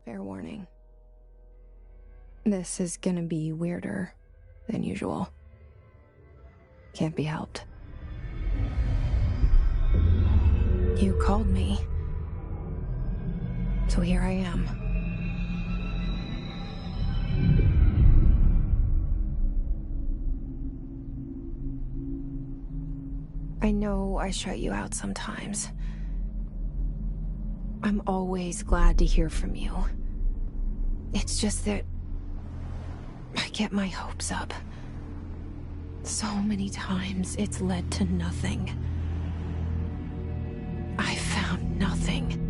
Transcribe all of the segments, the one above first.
Fair warning. This is gonna be weirder than usual. Can't be helped. You called me. So here I am. I know I shut you out sometimes. I'm always glad to hear from you. It's just that I get my hopes up. So many times it's led to nothing. I found nothing.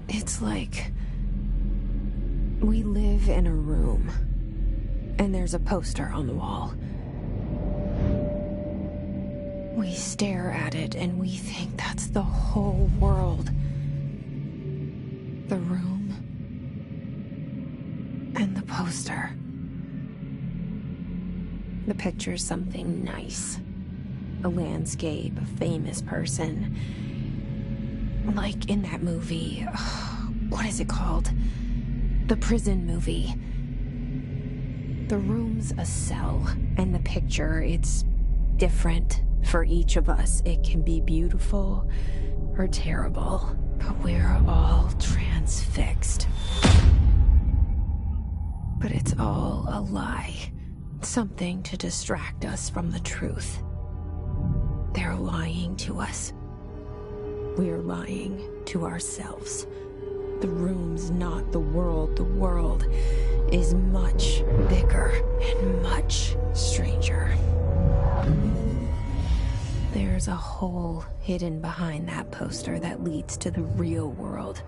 It's like we live in a room, and there's a poster on the wall. We stare at it and we think that's the whole world. The room and the poster. The picture's something nice. A landscape, a famous person. Like in that movie, what is it called? The prison movie. The room's a cell, and the picture, it's different for each of us. It can be beautiful or terrible, but we're all transfixed. But it's all a lie. Something to distract us from the truth. They're lying to us. We're lying to ourselves. The room's not the world. The world is much bigger and much stranger. There's a hole hidden behind that poster that leads to the real world.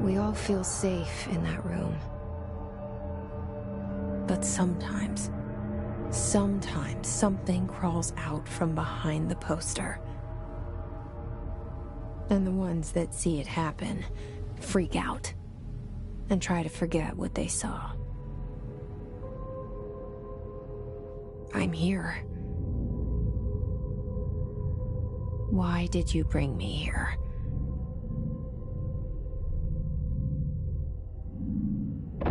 We all feel safe in that room. But sometimes something crawls out from behind the poster. And the ones that see it happen freak out and try to forget what they saw. I'm here. Why did you bring me here?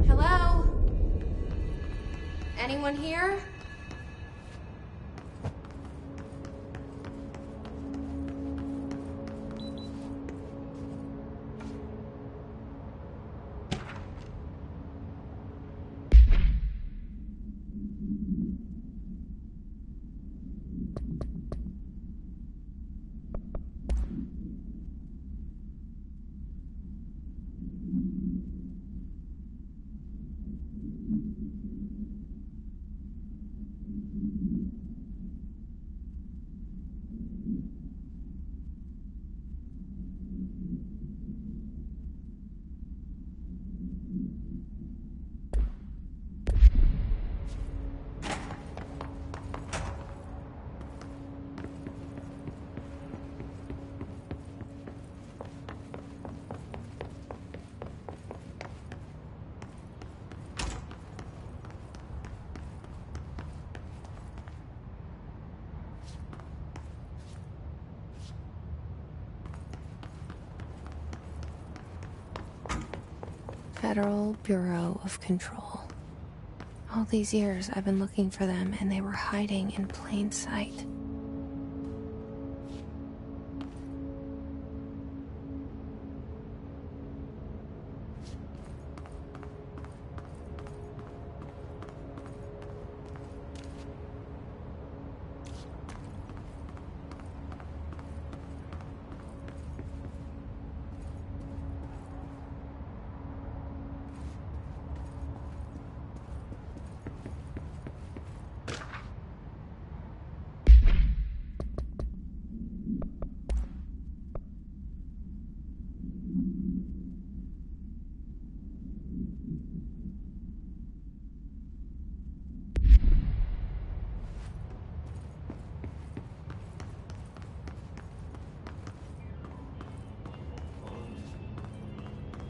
Hello? Anyone here? Federal Bureau of Control. All these years I've been looking for them, and they were hiding in plain sight.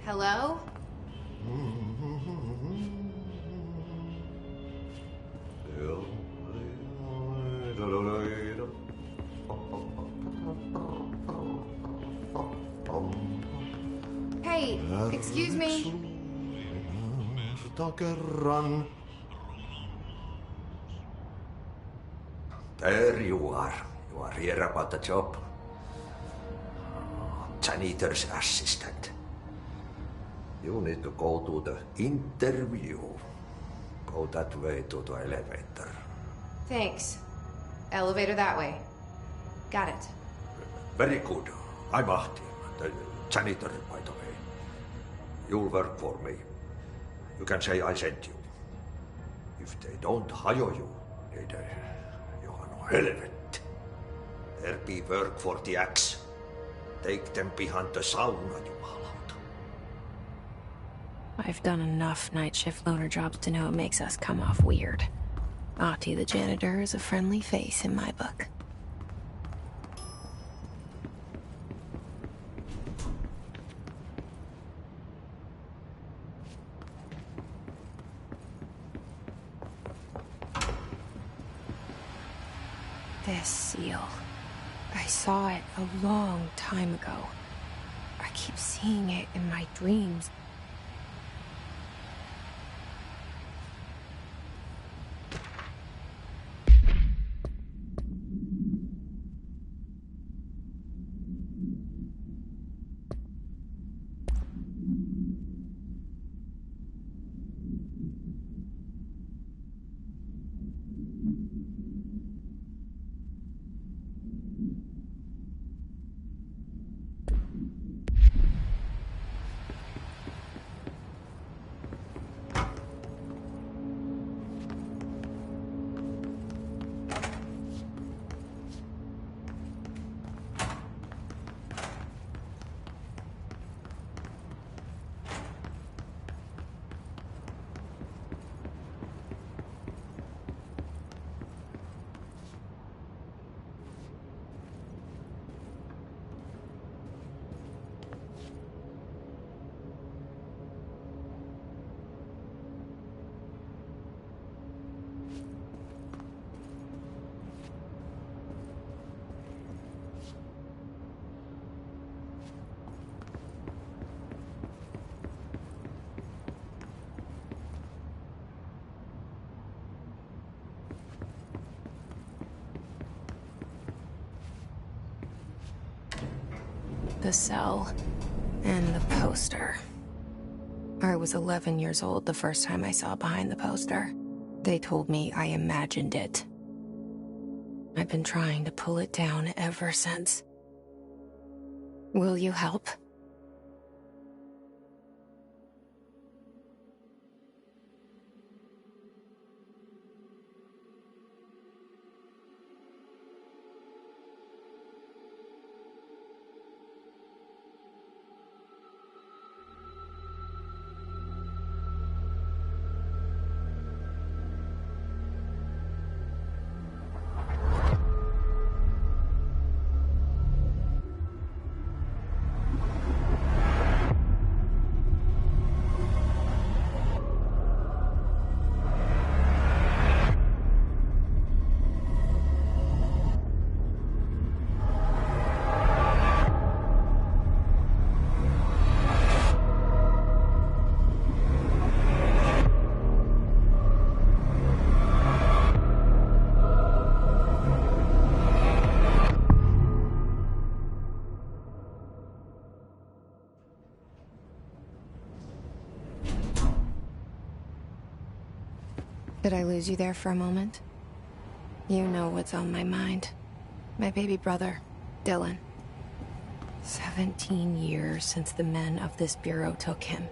Hello? Hey, excuse me. There you are. You are here about the job. Janitor's assistant. You need to go to the interview. Go that way to the elevator. Thanks. Elevator that way. Got it. Very good. I'm Ahti, the janitor, by the way. You'll work for me. You can say I sent you. If they don't hire you, you are no helvet. There be work for the axe. Take them behind the sauna, jumalauta. I've done enough night shift loner jobs to know it makes us come off weird. Ahti the janitor is a friendly face in my book. This seal. I saw it a long time ago. I keep seeing it in my dreams. The cell and the poster. I was 11 years old the first time I saw behind the poster. They told me I imagined it. I've been trying to pull it down ever since. Will you help? Did I lose you there for a moment? You know what's on my mind. My baby brother, Dylan. 17 years since the men of this bureau took him.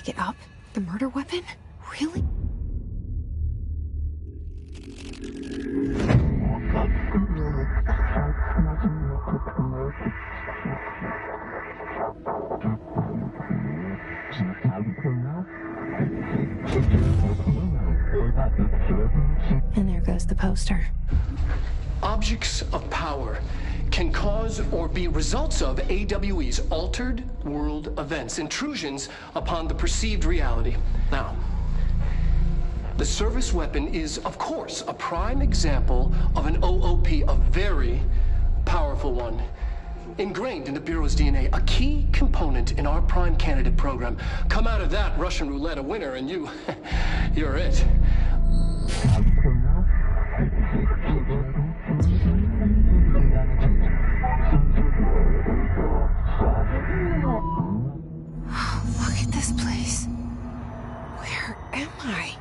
pick it up? The murder weapon? Really? And there goes the poster. Objects of power can cause or be results of AWE's altered world events, intrusions upon the perceived reality. Now, the service weapon is, of course, a prime example of an OOP, a very powerful one. Ingrained in the Bureau's DNA, a key component in our prime candidate program. Come out of that Russian roulette a winner and you're it. Look at this place. Where am I?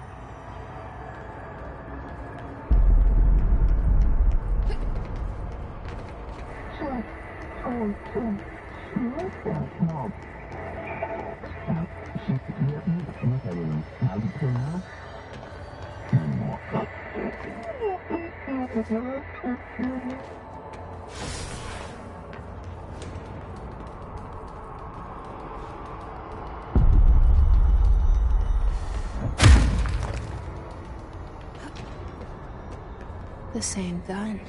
The same gun.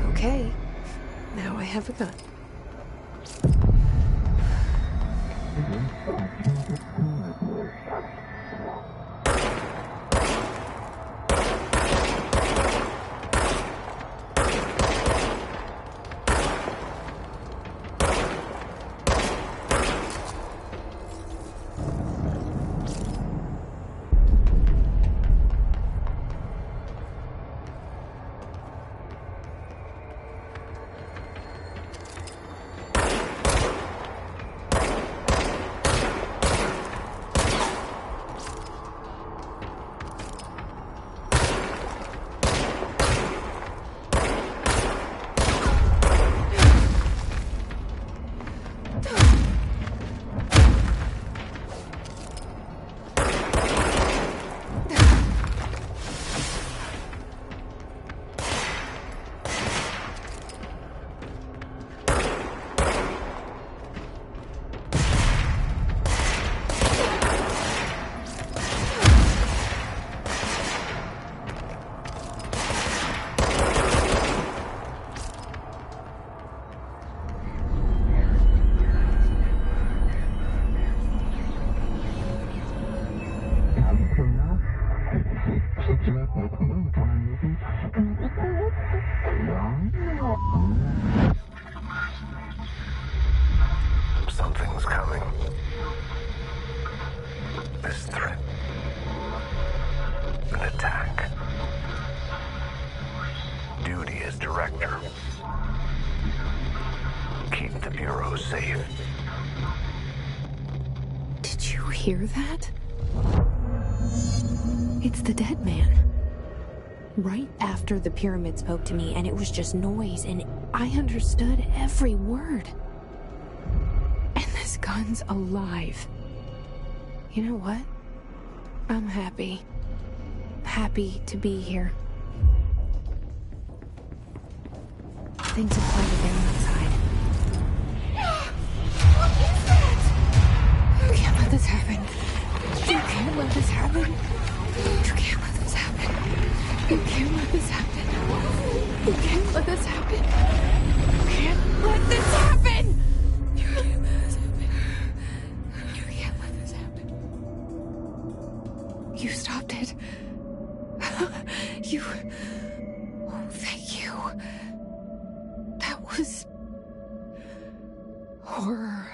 Okay, now I have a gun. Something's coming. This threat. An attack. Duty as director. Keep the Bureau safe. Did you hear that? It's the dead man. Right after the pyramid spoke to me, and it was just noise, and I understood every word. And this gun's alive. You know what? I'm happy. Happy to be here. Things are quieted down outside. What is that? You can't let this happen. You can't let this happen. You can't let this happen. You can't let this happen. You can't let this happen. You can't let this happen. You can't let this happen. You can't let this happen. You stopped it. You... Oh, thank you. That was... horror.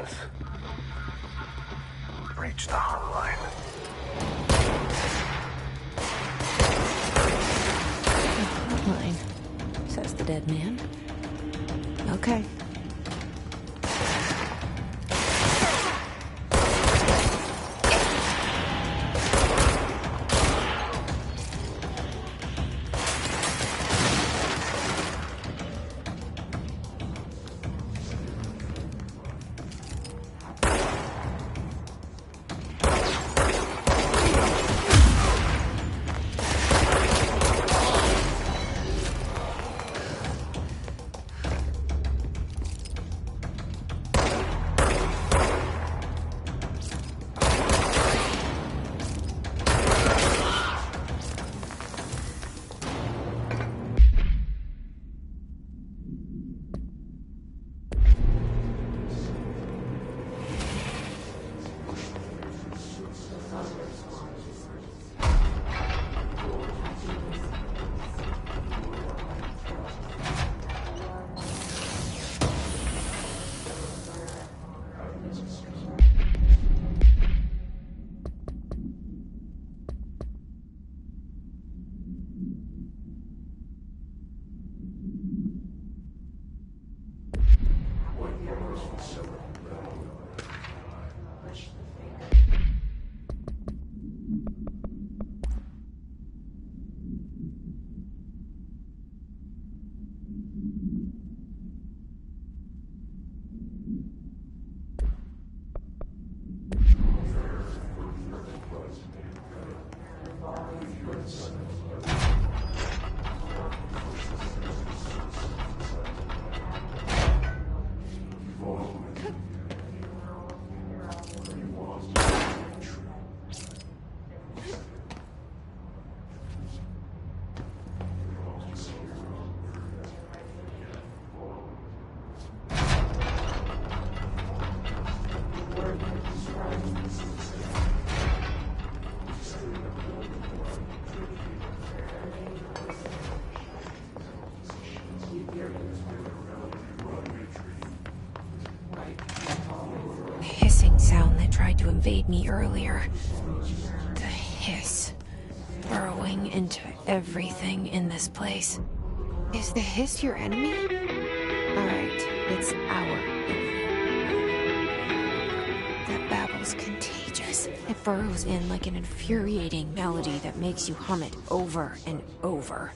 was. Reach the hotline. Hotline, says the dead man. Okay. Invade me earlier. The hiss. Burrowing into everything in this place. Is the hiss your enemy? Alright, it's our enemy. That babble's contagious. It burrows in like an infuriating melody that makes you hum it over and over.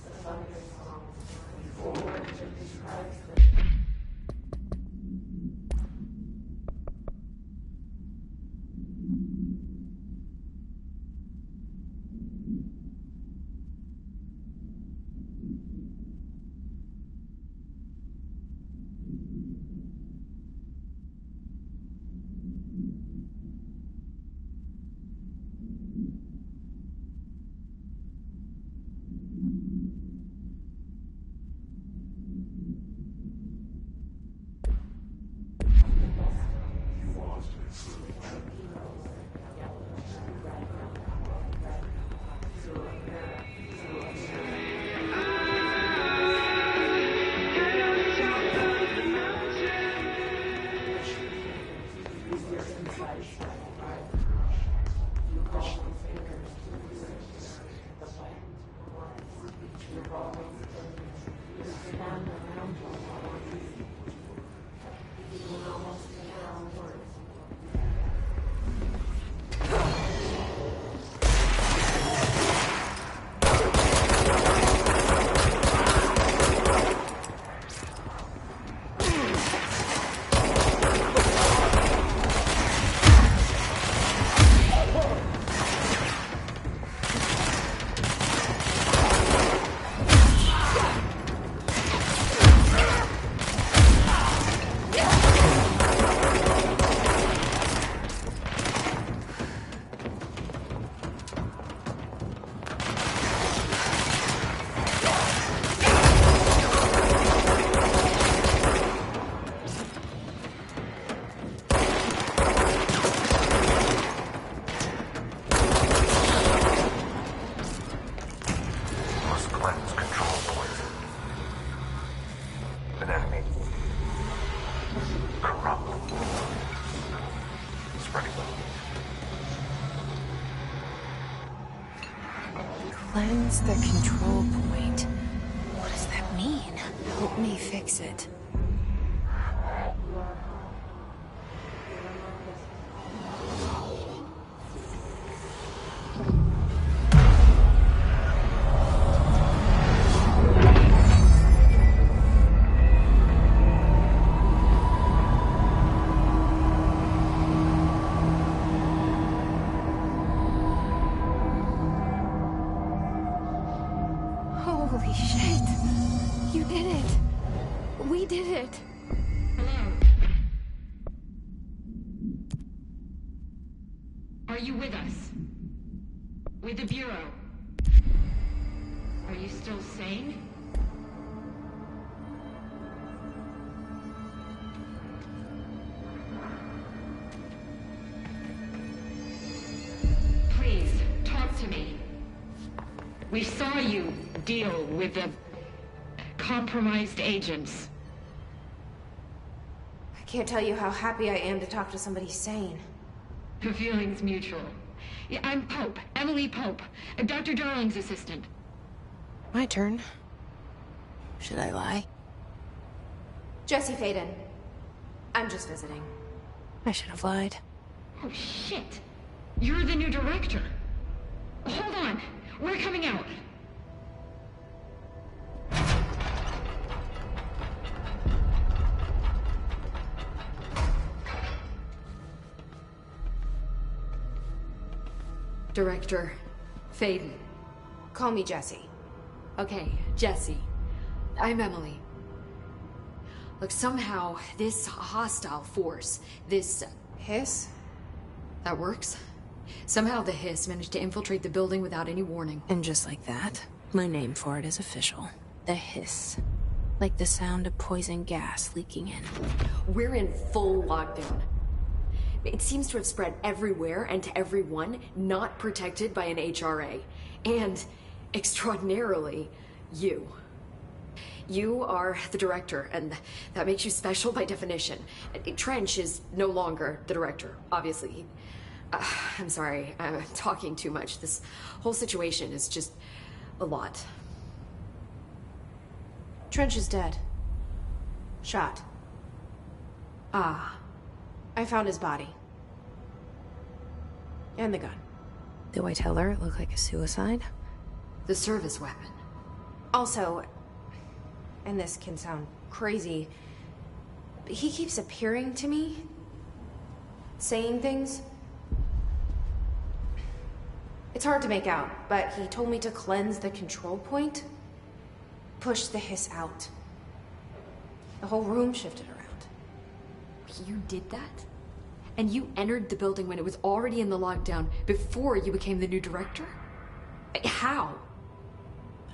Cleanse the control point. What does that mean? Help me fix it. Holy shit! You did it! We did it! Hello? Are you with us? With the Bureau? Are you still sane? Please, talk to me. We saw you deal with the compromised agents. I can't tell you how happy I am to talk to somebody sane. The feeling's mutual. Yeah, I'm Pope, Emily Pope, Dr. Darling's assistant. My turn. Should I lie? Jesse Faden. I'm just visiting. I should have lied. Oh, shit. You're the new director. Hold on. We're coming out. Director Faden. Call me Jesse. Okay, Jesse. I'm Emily. Look, somehow this hostile force, this... Hiss? that works? Somehow the Hiss managed to infiltrate the building without any warning. And just like that, my name for it is official. The Hiss. Like the sound of poison gas leaking in. We're in full lockdown. It seems to have spread everywhere and to everyone not protected by an HRA. And, extraordinarily, you. You are the director, and that makes you special by definition. Trench is no longer the director, obviously. I'm sorry, I'm talking too much. This whole situation is just a lot. Trench is dead. Shot. Ah. I found his body. And the gun. Do I tell her it looked like a suicide? The service weapon. Also, and this can sound crazy, but he keeps appearing to me, saying things. It's hard to make out, but he told me to cleanse the control point, push the Hiss out. The whole room shifted around. You did that? And you entered the building when it was already in the lockdown before you became the new director? How?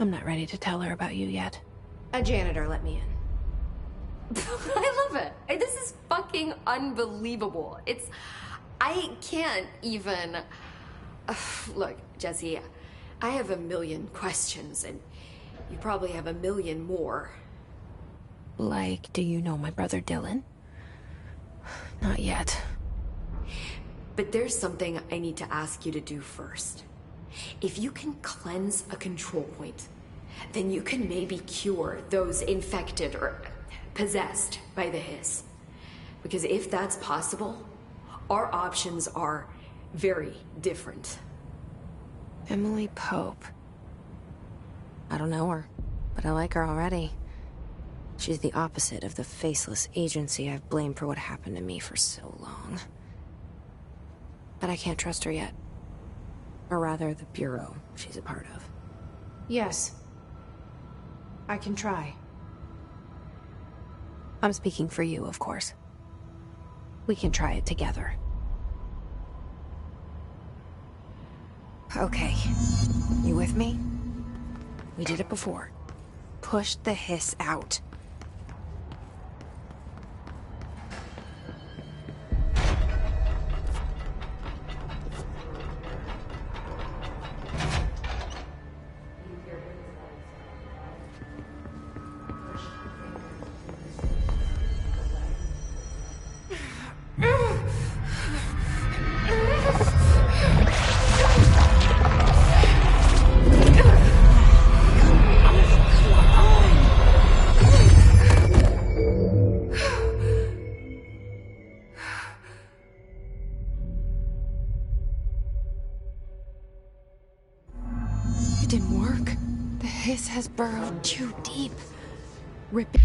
I'm not ready to tell her about you yet. A janitor let me in. I love it. This is fucking unbelievable. I can't even... Look, Jesse, I have a million questions, and you probably have a million more. Like, do you know my brother Dylan? Not yet. But there's something I need to ask you to do first. If you can cleanse a control point, then you can maybe cure those infected or possessed by the Hiss. Because if that's possible, our options are very different. Emily Pope. I don't know her, but I like her already. She's the opposite of the faceless agency I've blamed for what happened to me for so long. But I can't trust her yet. Or rather, the Bureau she's a part of. Yes. I can try. I'm speaking for you, of course. We can try it together. Okay. You with me? We did it before. Push the Hiss out. It didn't work. The hiss has burrowed too deep. Ripping.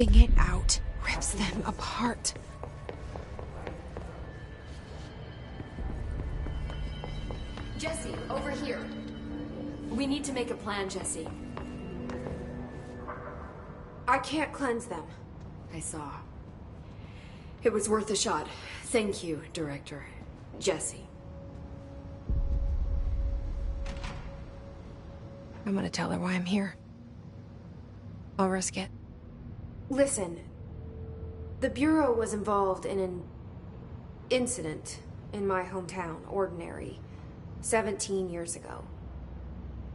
It out rips them apart. Jesse, over here. We need to make a plan, Jesse. I can't cleanse them. I saw. It was worth a shot. Thank you, Director. Jesse. I'm gonna tell her why I'm here. I'll risk it. Listen, the Bureau was involved in an incident in my hometown, Ordinary, 17 years ago.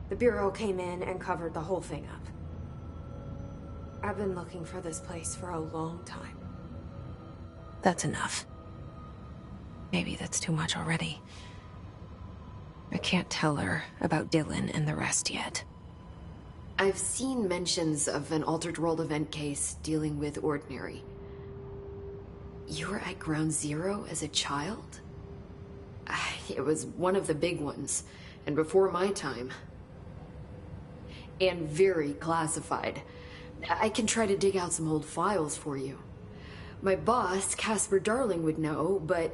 The Bureau came in and covered the whole thing up. I've been looking for this place for a long time. That's enough. Maybe that's too much already. I can't tell her about Dylan and the rest yet. I've seen mentions of an Altered World event case dealing with Ordinary. You were at Ground Zero as a child? It was one of the big ones, and before my time. And very classified. I can try to dig out some old files for you. My boss, Casper Darling, would know, but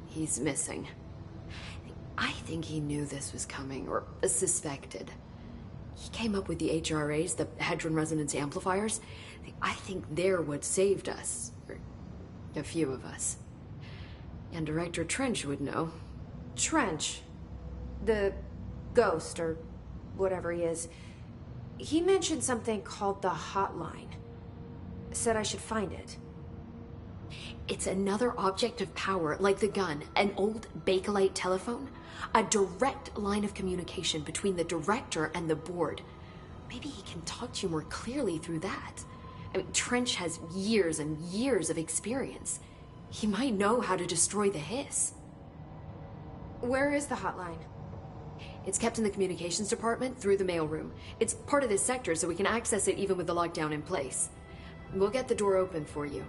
he's missing. I think he knew this was coming, or suspected. He came up with the HRAs, the Hadron Resonance Amplifiers. I think they're what saved us. Or a few of us. And Director Trench would know. Trench? The ghost, or whatever he is. He mentioned something called the Hotline. Said I should find it. It's another object of power, like the gun, an old Bakelite telephone. A direct line of communication between the director and the board. Maybe he can talk to you more clearly through that. I mean, Trench has years and years of experience. He might know how to destroy the hiss. Where is the hotline? It's kept in the communications department through the mailroom. It's part of this sector, so we can access it even with the lockdown in place. We'll get the door open for you.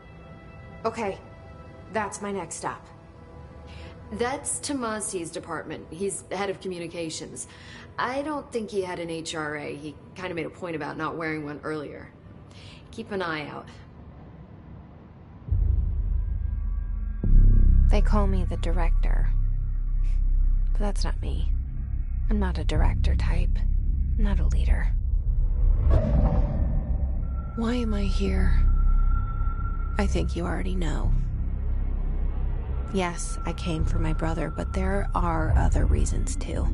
Okay, that's my next stop. That's Tomasi's department. He's head of communications. I don't think he had an HRA. He kind of made a point about not wearing one earlier. Keep an eye out. They call me the director. But that's not me. I'm not a director type. I'm not a leader. Why am I here? I think you already know. Yes, I came for my brother, but there are other reasons too.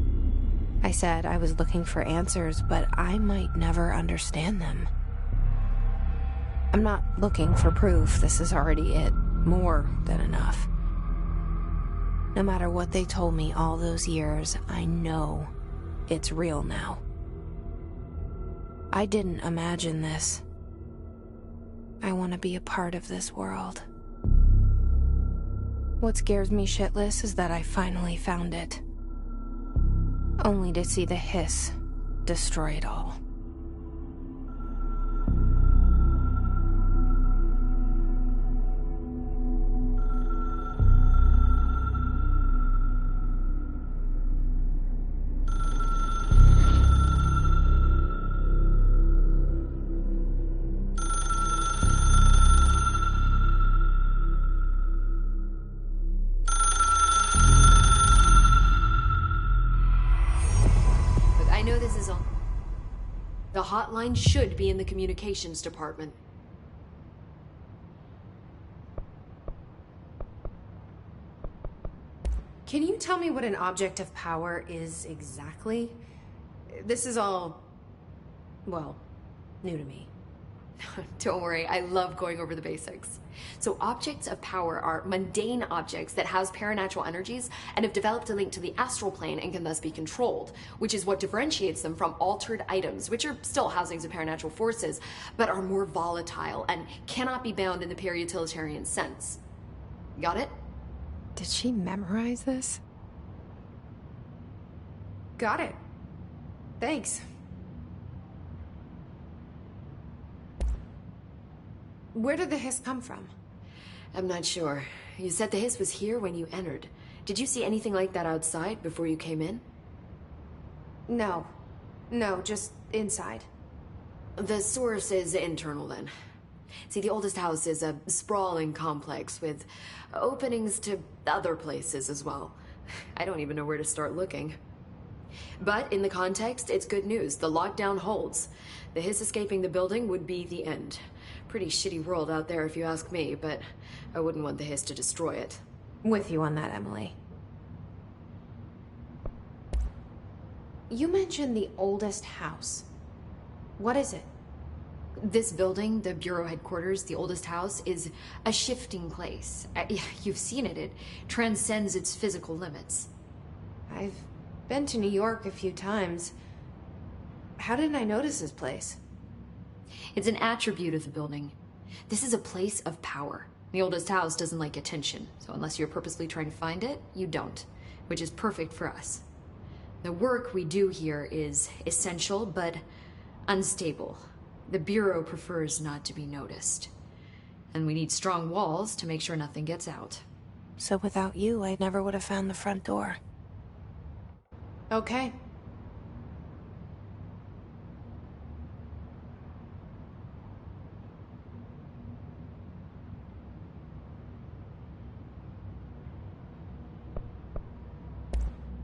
I said I was looking for answers, but I might never understand them. I'm not looking for proof. This is already it. More than enough. No matter what they told me all those years, I know it's real now. I didn't imagine this. I want to be a part of this world. What scares me shitless is that I finally found it. Only to see the hiss destroy it all. The hotline should be in the communications department. Can you tell me what an object of power is exactly? This is all, well, new to me. Don't worry, I love going over the basics. So objects of power are mundane objects that house paranatural energies and have developed a link to the astral plane and can thus be controlled, which is what differentiates them from altered items, which are still housings of paranatural forces, but are more volatile and cannot be bound in the peri-utilitarian sense. Got it? Did she memorize this? Got it. Thanks. Where did the hiss come from? I'm not sure. You said the hiss was here when you entered. Did you see anything like that outside before you came in? No. No, just inside. The source is internal then. See, the oldest house is a sprawling complex with openings to other places as well. I don't even know where to start looking. But in the context, it's good news. The lockdown holds. The hiss escaping the building would be the end. Pretty shitty world out there if you ask me, but I wouldn't want the hiss to destroy it. With you on that, Emily. You mentioned the oldest house. What is it? This building, the Bureau headquarters, the oldest house, is a shifting place. You've seen it. It transcends its physical limits. I've been to New York a few times. How didn't I notice this place? It's an attribute of the building. This is a place of power. The oldest house doesn't like attention, so unless you're purposely trying to find it, you don't, which is perfect for us. The work we do here is essential, but unstable. The Bureau prefers not to be noticed. And we need strong walls to make sure nothing gets out. So without you, I never would have found the front door. Okay.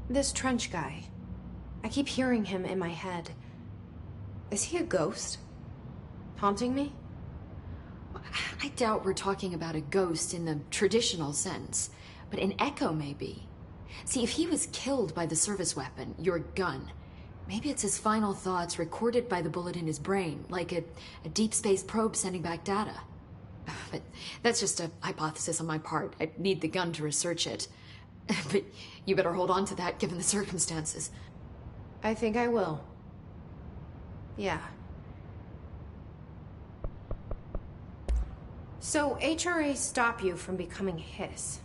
This Trench guy. I keep hearing him in my head. Is he a ghost? Haunting me? I doubt we're talking about a ghost in the traditional sense, but an echo maybe. See, if he was killed by the service weapon, your gun, maybe it's his final thoughts recorded by the bullet in his brain, like a deep space probe sending back data. But that's just a hypothesis on my part. I'd need the gun to research it. But you better hold on to that given the circumstances. I think I will. Yeah. So HRA stop you from becoming Hiss?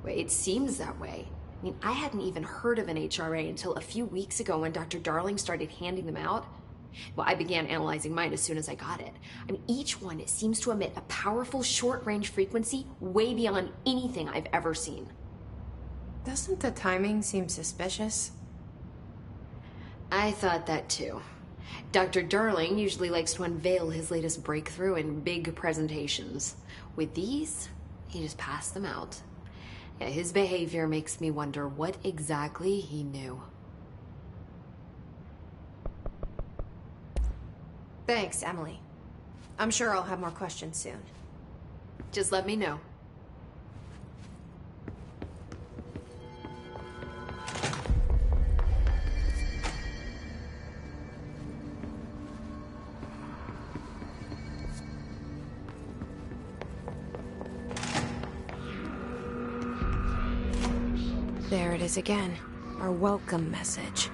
Well, it seems that way. I mean, I hadn't even heard of an HRA until a few weeks ago when Dr. Darling started handing them out. Well, I began analyzing mine as soon as I got it. I mean, each one seems to emit a powerful short-range frequency way beyond anything I've ever seen. Doesn't the timing seem suspicious? I thought that too. Dr. Darling usually likes to unveil his latest breakthrough in big presentations. With these, he just passed them out. Yeah, his behavior makes me wonder what exactly he knew. Thanks, Emily. I'm sure I'll have more questions soon. Just let me know. There it is again. Our welcome message.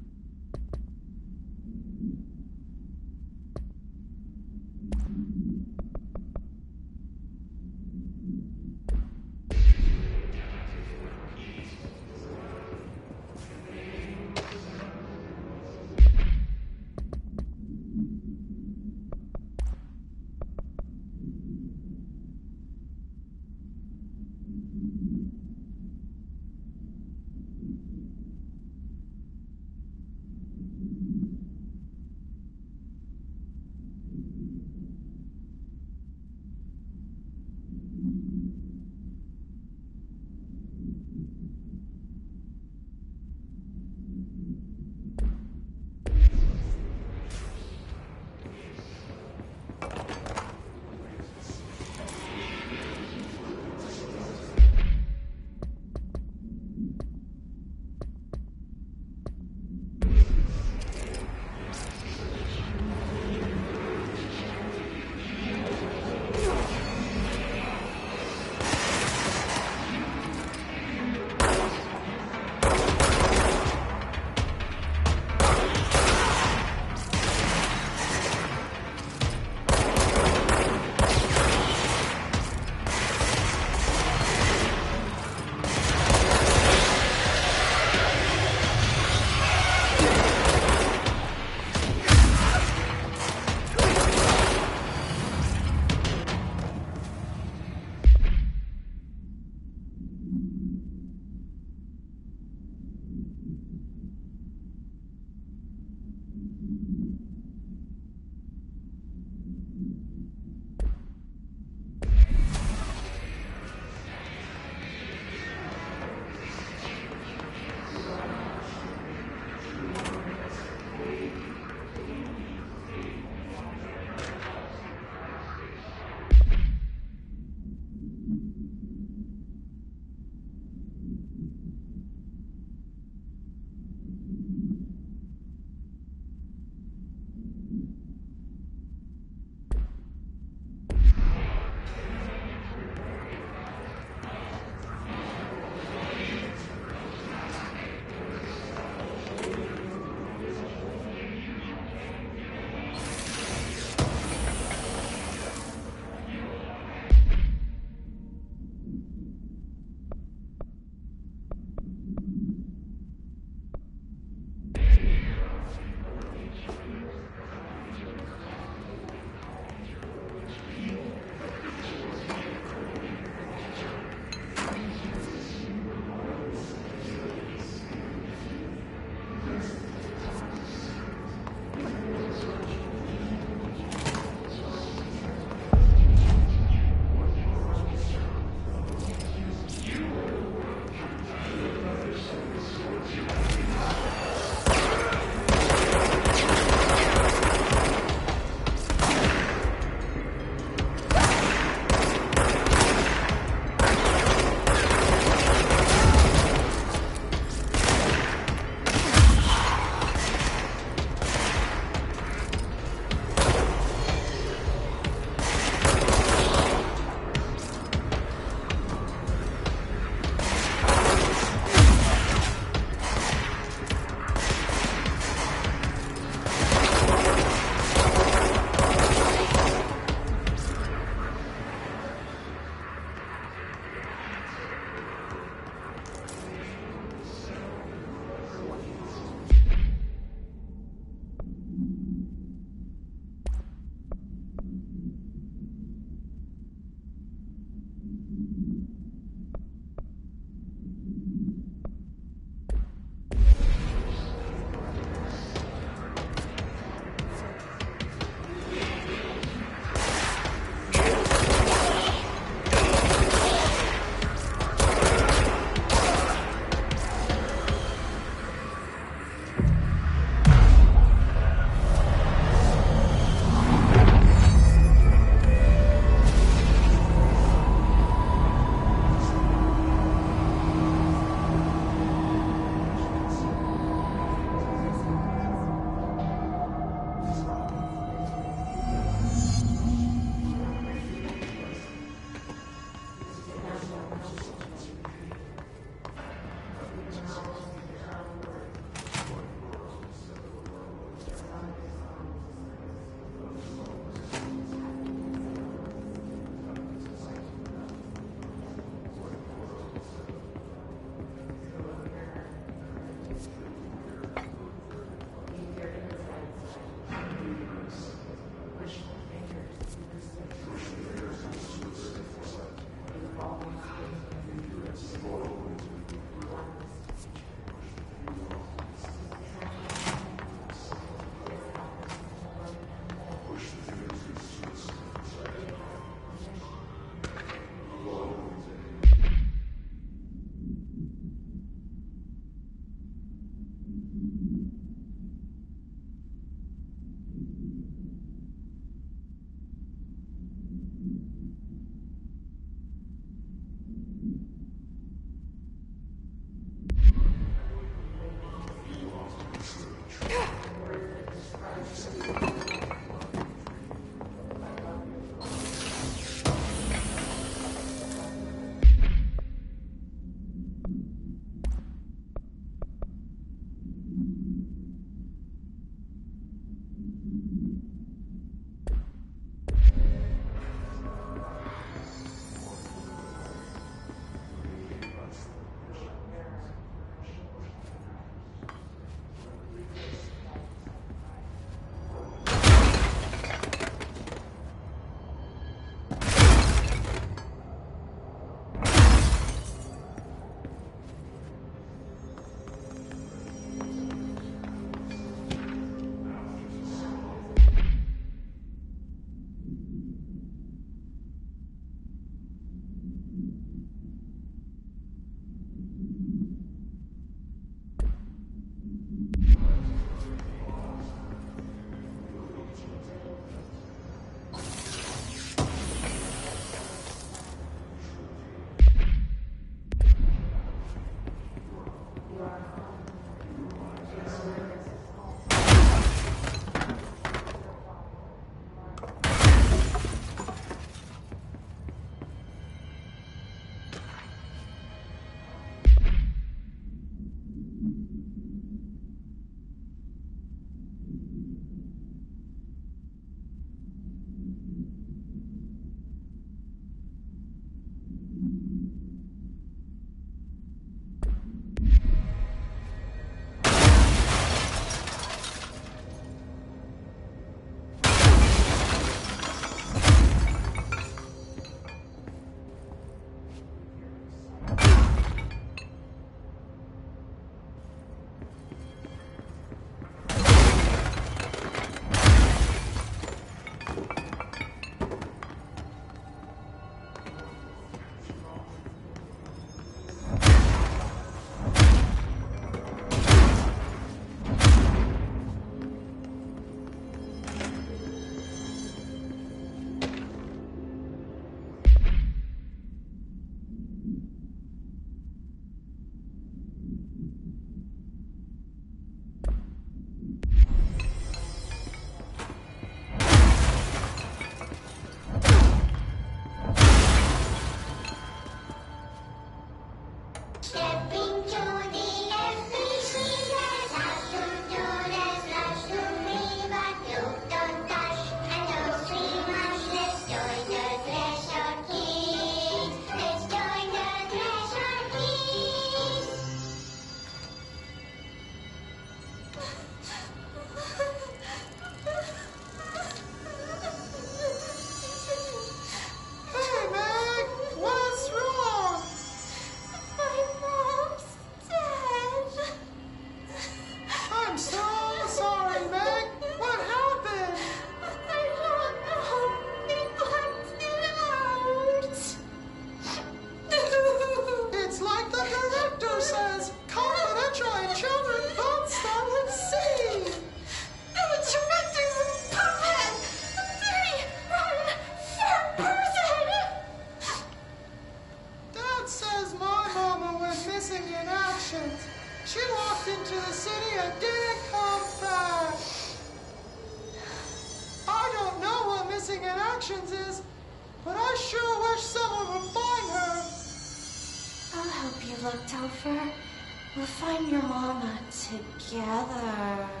We'll find your mama together.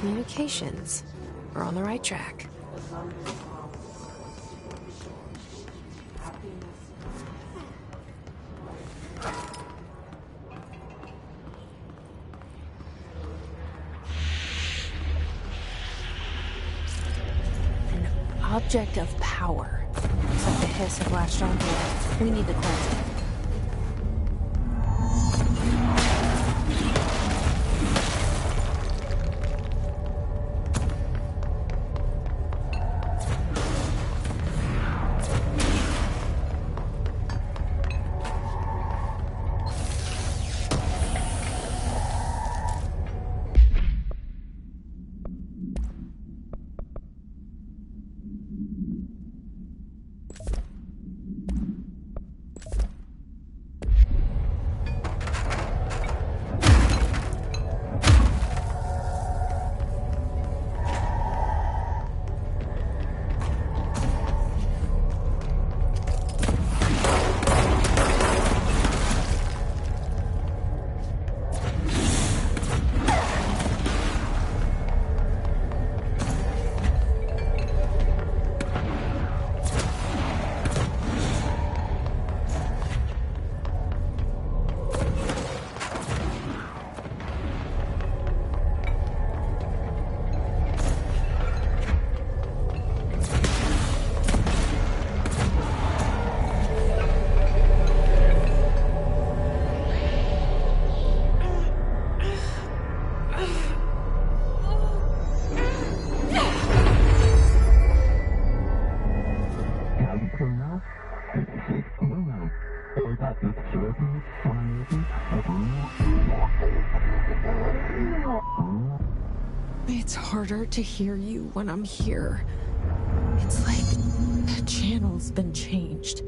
Communications. We're on the right track. An object of power. Looks like the hiss have latched onto it. We need to close it. It's harder to hear you when I'm here. It's like the channel's been changed.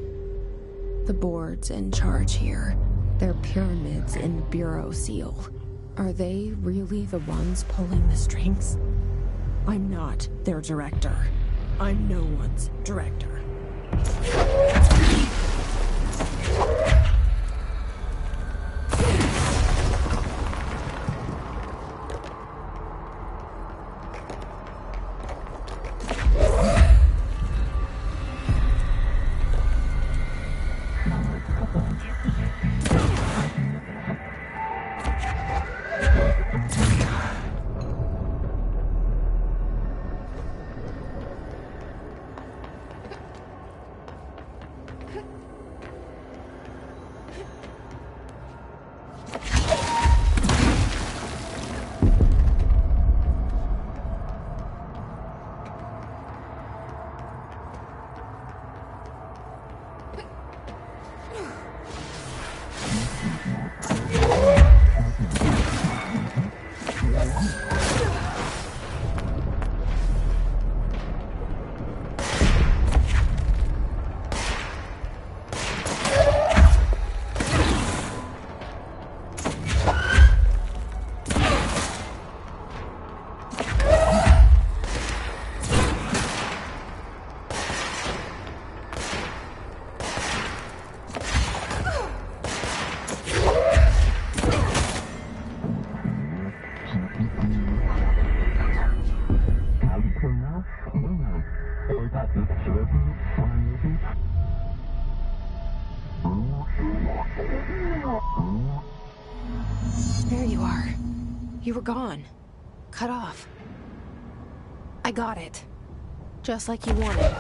The board's in charge here. They're pyramids in the Bureau seal. Are they really the ones pulling the strings? I'm not their director. I'm no one's director. There you are. You were gone. Cut off. I got it. Just like you wanted.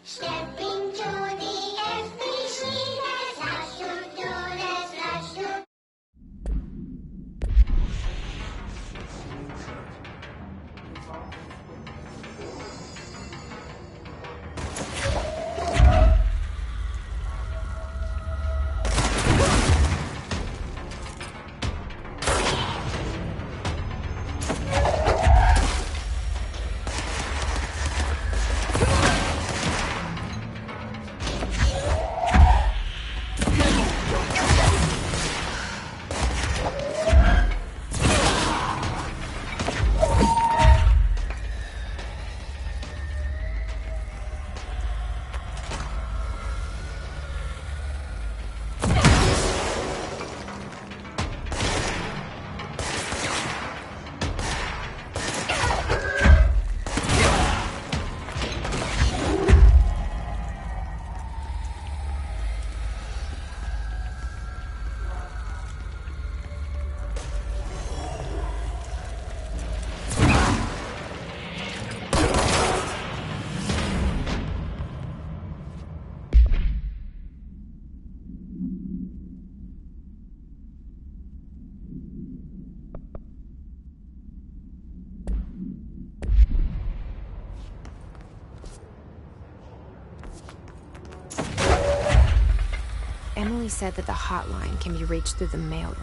Step into the FBC, there's lots to do, there's lots to Emily said that the hotline can be reached through the mailroom.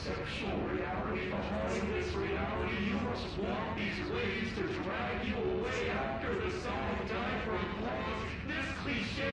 Conceptual reality behind this reality. You must walk these ways to drag you away after the song died for applause. This cliche